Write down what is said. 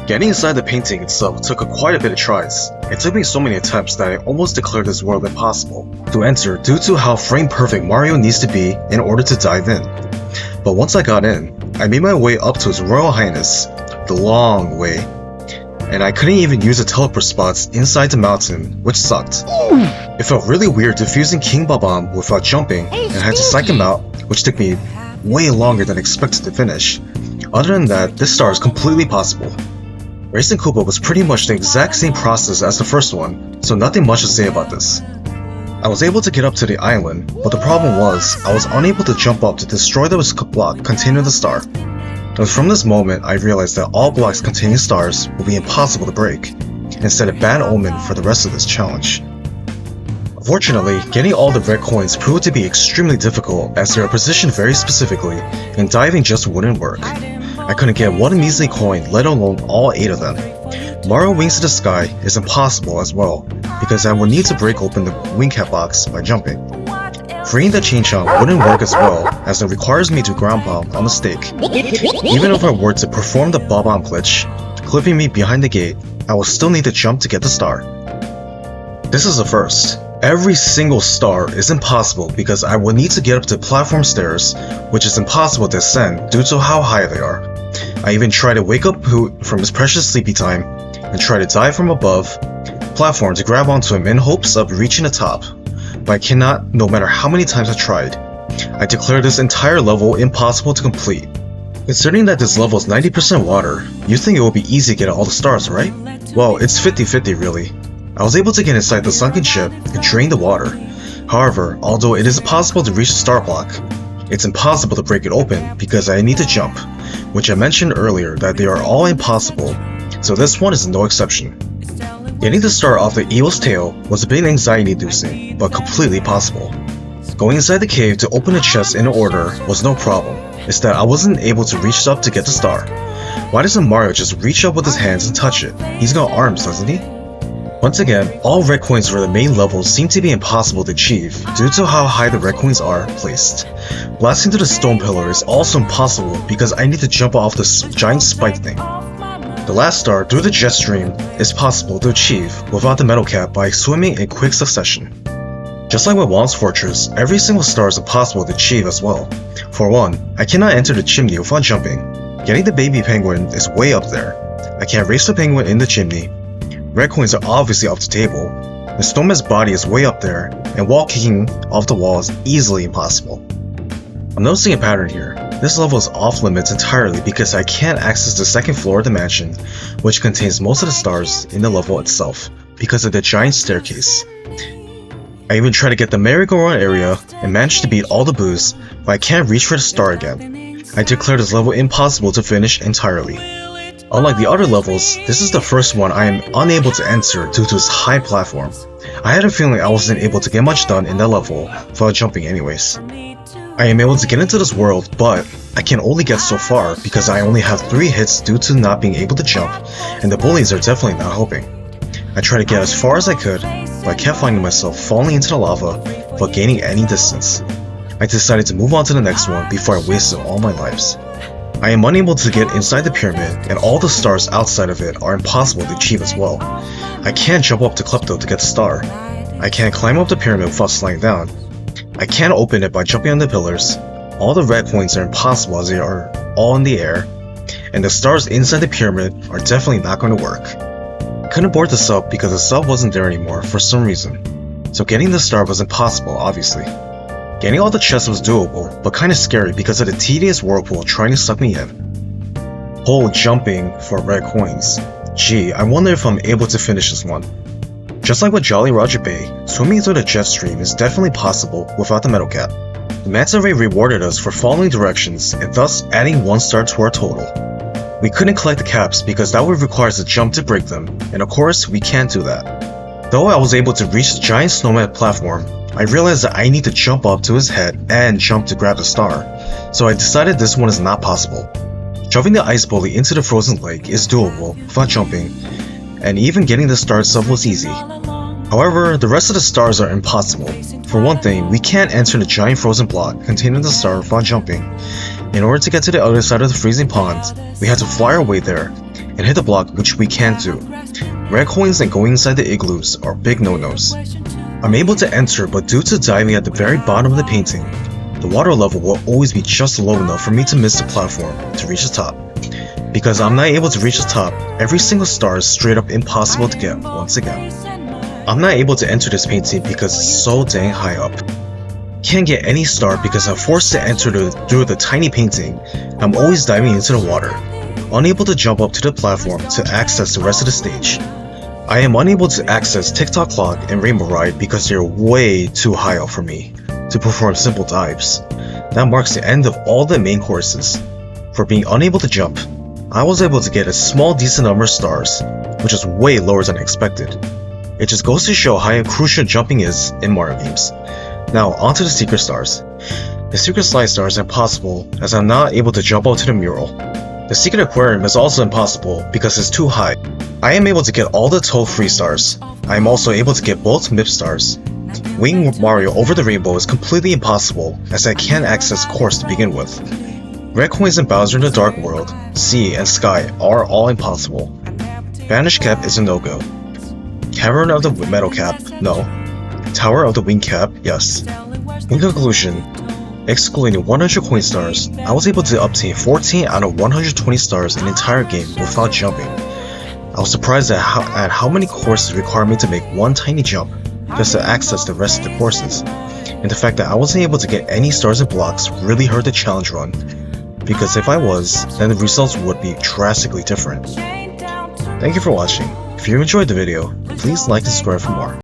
Getting inside the painting itself took quite a bit of tries. It took me so many attempts that I almost declared this world impossible to enter due to how frame perfect Mario needs to be in order to dive in. But once I got in, I made my way up to His Royal Highness, the long way, and I couldn't even use the teleport spots inside the mountain, which sucked. It felt really weird defusing King Bob-omb without jumping, and I had to psych him out, which took me way longer than expected to finish. Other than that, this star is completely possible. Racing Koopa was pretty much the exact same process as the first one, so nothing much to say about this. I was able to get up to the island, but the problem was, I was unable to jump up to destroy the block containing the star. It was from this moment I realized that all blocks containing stars will be impossible to break, and set a bad omen for the rest of this challenge. Unfortunately, getting all the red coins proved to be extremely difficult as they are positioned very specifically, and diving just wouldn't work. I couldn't get one measly coin, let alone all 8 of them. Mario Wings to the Sky is impossible as well, because I would need to break open the wing cap box by jumping. Freeing the chain chomp wouldn't work as well, as it requires me to ground pound on the stake. Even if I were to perform the Bob-omb glitch, clipping me behind the gate, I will still need to jump to get the star. This is a first. Every single star is impossible because I will need to get up to platform stairs, which is impossible to ascend due to how high they are. I even try to wake up Hoot from his precious sleepy time, and try to dive from above platform to grab onto him in hopes of reaching the top, but I cannot no matter how many times I tried. I declare this entire level impossible to complete. Considering that this level is 90% water, you'd think it would be easy to get all the stars, right? Well, it's 50-50 really. I was able to get inside the sunken ship and drain the water. However, although it is possible to reach the star block, it's impossible to break it open because I need to jump, which I mentioned earlier that they are all impossible, so this one is no exception. Getting the star off the evil's tail was a bit anxiety-inducing, but completely possible. Going inside the cave to open the chest in order was no problem, it's that I wasn't able to reach up to get the star. Why doesn't Mario just reach up with his hands and touch it? He's got arms, doesn't he? Once again, all red coins for the main level seem to be impossible to achieve due to how high the red coins are placed. Blasting to the stone pillar is also impossible because I need to jump off this giant spike thing. The last star through the jet stream is possible to achieve without the metal cap by swimming in quick succession. Just like with Wong's Fortress, every single star is impossible to achieve as well. For one, I cannot enter the chimney without jumping. Getting the baby penguin is way up there. I can't race the penguin in the chimney. Red coins are obviously off the table. The snowman's body is way up there, and wall kicking off the wall is easily impossible. I'm noticing a pattern here. This level is off limits entirely because I can't access the second floor of the mansion, which contains most of the stars in the level itself, because of the giant staircase. I even try to get the merry-go-round area and manage to beat all the boos, but I can't reach for the star again. I declare this level impossible to finish entirely. Unlike the other levels, this is the first one I am unable to enter due to its high platform. I had a feeling I wasn't able to get much done in that level without jumping anyways. I am able to get into this world, but I can only get so far because I only have 3 hits due to not being able to jump, and the bullies are definitely not helping. I tried to get as far as I could, but I kept finding myself falling into the lava without gaining any distance. I decided to move on to the next one before I wasted all my lives. I am unable to get inside the pyramid, and all the stars outside of it are impossible to achieve as well. I can't jump up to Klepto to get the star. I can't climb up the pyramid without sliding down. I can't open it by jumping on the pillars. All the red coins are impossible as they are all in the air, and the stars inside the pyramid are definitely not going to work. I couldn't board the sub because the sub wasn't there anymore for some reason, so getting the star was impossible obviously. Getting all the chests was doable, but kinda scary because of the tedious whirlpool trying to suck me in. Whole jumping for red coins. Gee, I wonder if I'm able to finish this one. Just like with Jolly Roger Bay, swimming through the jet stream is definitely possible without the metal cap. The manta ray rewarded us for following directions and thus adding 1 star to our total. We couldn't collect the caps because that would require us to jump to break them, and of course we can't do that. Though I was able to reach the giant snowman platform, I realized that I need to jump up to his head and jump to grab the star, so I decided this one is not possible. Shoving the ice bully into the frozen lake is doable without jumping, and even getting the star itself was easy. However, the rest of the stars are impossible. For one thing, we can't enter the giant frozen block containing the star without jumping. In order to get to the other side of the freezing pond, we had to fly our way there, and hit the block, which we can't do. Red coins and going inside the igloos are big no-nos. I'm able to enter, but due to diving at the very bottom of the painting, the water level will always be just low enough for me to miss the platform to reach the top. Because I'm not able to reach the top, every single star is straight up impossible to get once again. I'm not able to enter this painting because it's so dang high up. Can't get any star because I'm forced to enter through the tiny painting. I'm always diving into the water, unable to jump up to the platform to access the rest of the stage. I am unable to access TikTok Clock and Rainbow Ride because they're way too high up for me to perform simple dives. That marks the end of all the main courses. For being unable to jump, I was able to get a small decent number of stars, which is way lower than expected. It just goes to show how crucial jumping is in Mario games. Now onto the secret stars. The secret slide star is impossible as I'm not able to jump up to the mural. The secret aquarium is also impossible because it's too high. I am able to get all the Toad free stars. I am also able to get both MIP stars. Winging Mario over the rainbow is completely impossible as I can't access course to begin with. Red coins and Bowser in the Dark World, Sea, and Sky are all impossible. Vanish Cap is a no-go. Cavern of the Metal Cap, no. Tower of the Wing Cap, yes. In conclusion, excluding 100 coin stars, I was able to obtain 14 out of 120 stars in the entire game without jumping. I was surprised at how many courses require me to make one tiny jump just to access the rest of the courses, and the fact that I wasn't able to get any stars and blocks really hurt the challenge run, because if I was, then the results would be drastically different. Thank you for watching. If you enjoyed the video, please like and subscribe for more.